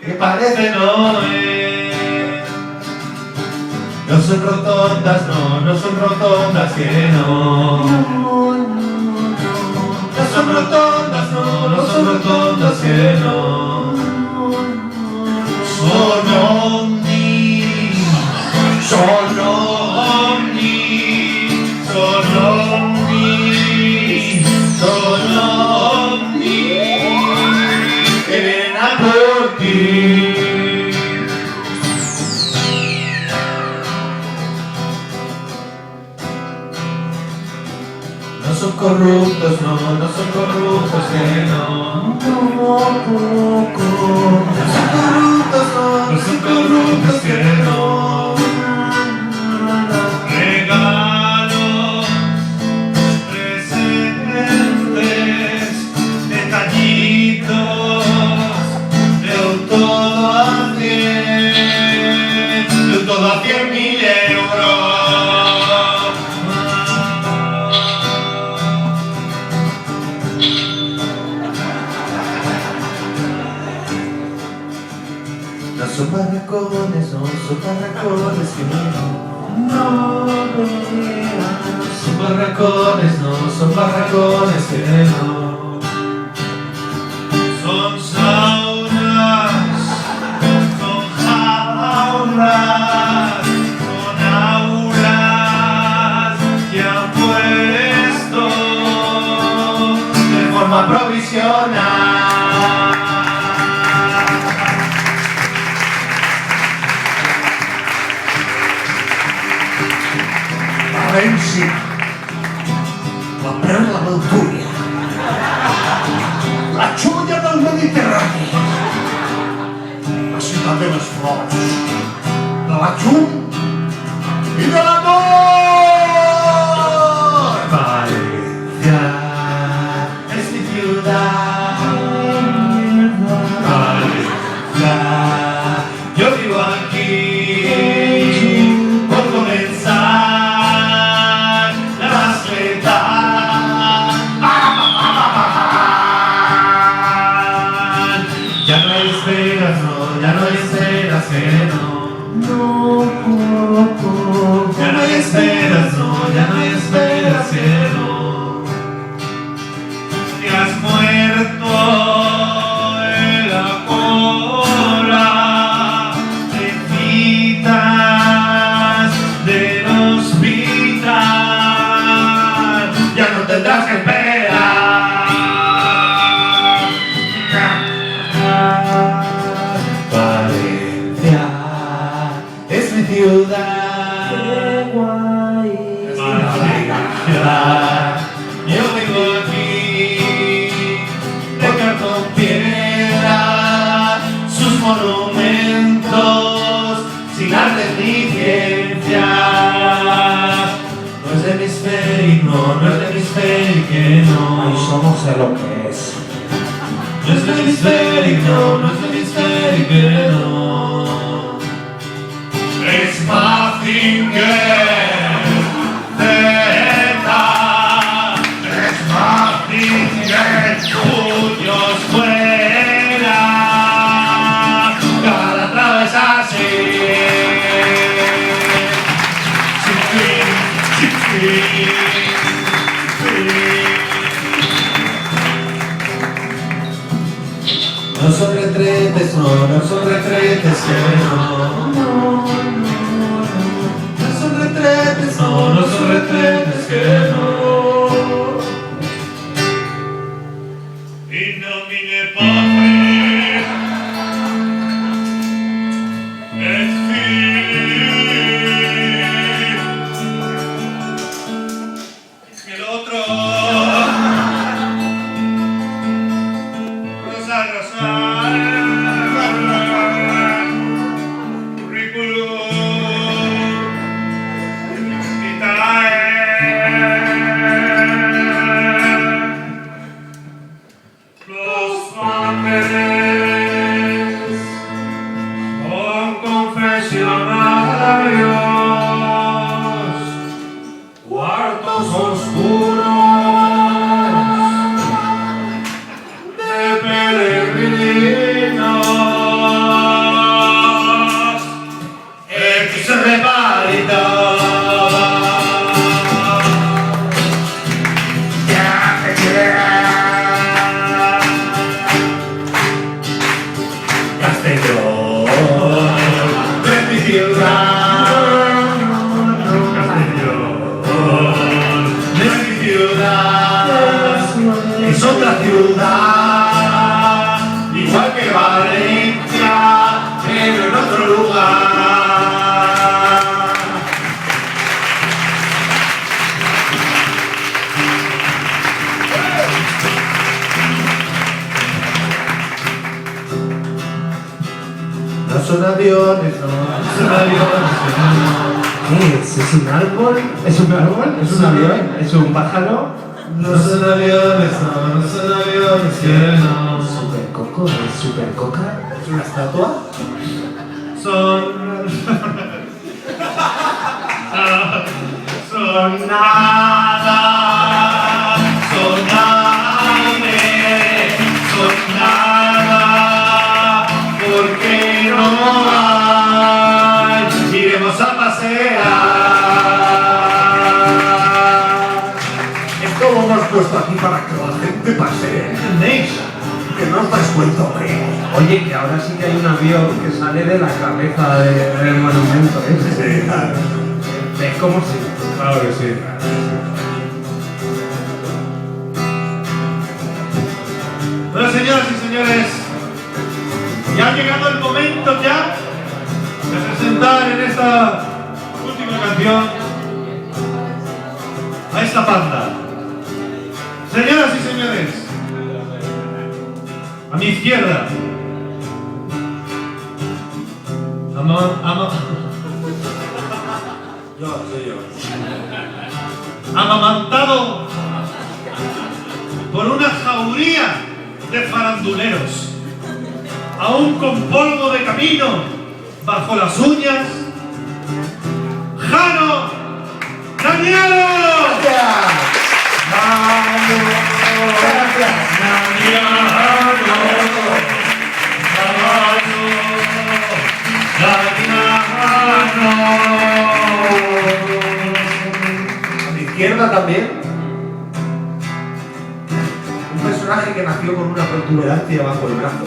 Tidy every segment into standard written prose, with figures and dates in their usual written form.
que parece no es. No son rotondas, no, no son rotondas que no. No son rotondas, no, no son rotondas que no. Son ovnis, son ovnis, son ovnis, son ovnis que vienen a por ti. No son corruptos, no, no son corruptos que no. No son corruptos que no. Regalos, presentes, detallitos, de un todo a 100, de un todo a 100.000 euros. No son barracones, no son barracones que no. No son barracones, no son barracones que no. Son saunas, son jaulas, son aulas que han puesto de forma provisional. València, la perla del Túria, la xolla del Mediterrani, la ciutat de les flors, de la llum i de l'amor. Valencia es mi ciudad. Valencia, yo vivo aquí por comenzar la más letal. Ya no hay esperas, no, ya no hay esperas que no. Ya no hay esperas, no, ya no hay esperas que no. Te has muerto en la cola de citas del hospital. Ya no tendrás que esperar. Valencia es mi ciudad. Valencia, yo vivo aquí, de cartón piedra, sus monumentos, sin arte ni ciencia. No es de hemisférico, no es de hemisférico, no. Això no sé lo que és. No es de hemisférico, no es de hemisférico, no. Es Mazinger Z, es Mazinger, tuyos fuera, cada travesa así. Sin fin, sin fin, sin fin. No son retretes, no, no son retretes que no. No son retretes, no, no son retretes que no. In nomine Patris et Filii y el otro Rosa, Rosa, currículum vitae. Castellón es mi ciudad. Castellón es mi ciudad. Es otra ciudad, igual que Valencia, pero en otro lugar. No son aviones, no son aviones, ¿Qué es? ¿Es un árbol? ¿Es un árbol? ¿Es un avión? ¿Es un pájaro? no son aviones, no son aviones, que no. ¿Supercoco? ¿Es supercoca? ¿Es una estatua? Son nada, son aire, son nada, porque no hay, iremos a pasear. Esto lo hemos puesto aquí para que la gente pasee. ¿Entendéis? Que no os dais cuenta, hombre. Oye, que ahora sí que hay un avión que sale de la cabeza del monumento, ¿eh? Sí, claro. ¿Ves cómo sí? Claro que sí. Bueno, señoras y señores, ya ha llegado el momento ya de presentar en esta última canción a esta banda. Señoras y señores, a mi izquierda, amamantado por una jauría de faranduleros, aún con polvo de camino bajo las uñas, Jano Danielo. A mi izquierda también. Un personaje que nació con una protuberancia bajo el brazo.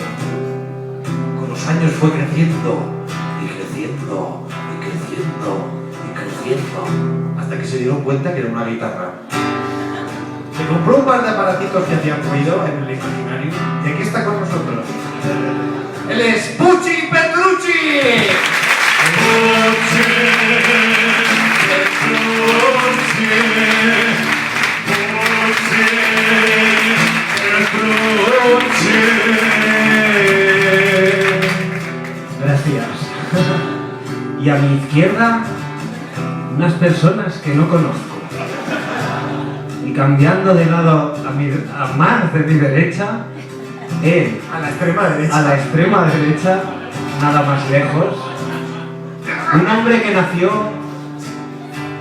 Con los años fue creciendo y creciendo y creciendo y creciendo hasta que se dieron cuenta que era una guitarra. Se compró un par de aparatitos que hacían ruido en el imaginario y aquí está con nosotros. Él es Pucci Petrucci. Gracias. Y a mi izquierda, unas personas que no conozco. Y cambiando de lado a más de mi derecha, él, A la extrema derecha. a la extrema derecha, nada más lejos, un hombre que nació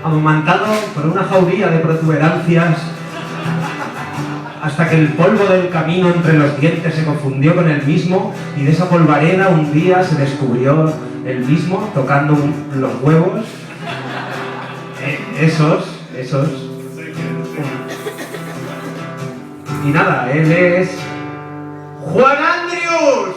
amamantado por una jauría de protuberancias hasta que el polvo del camino entre los dientes se confundió con el mismo y de esa polvareda un día se descubrió el mismo tocando los huevos. Esos. Y nada, él es Juan Andrius.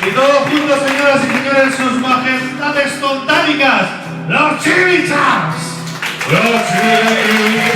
Y todos juntos, señoras y señores, sus majestades tontánicas, los Chimichas. Los Chimichas.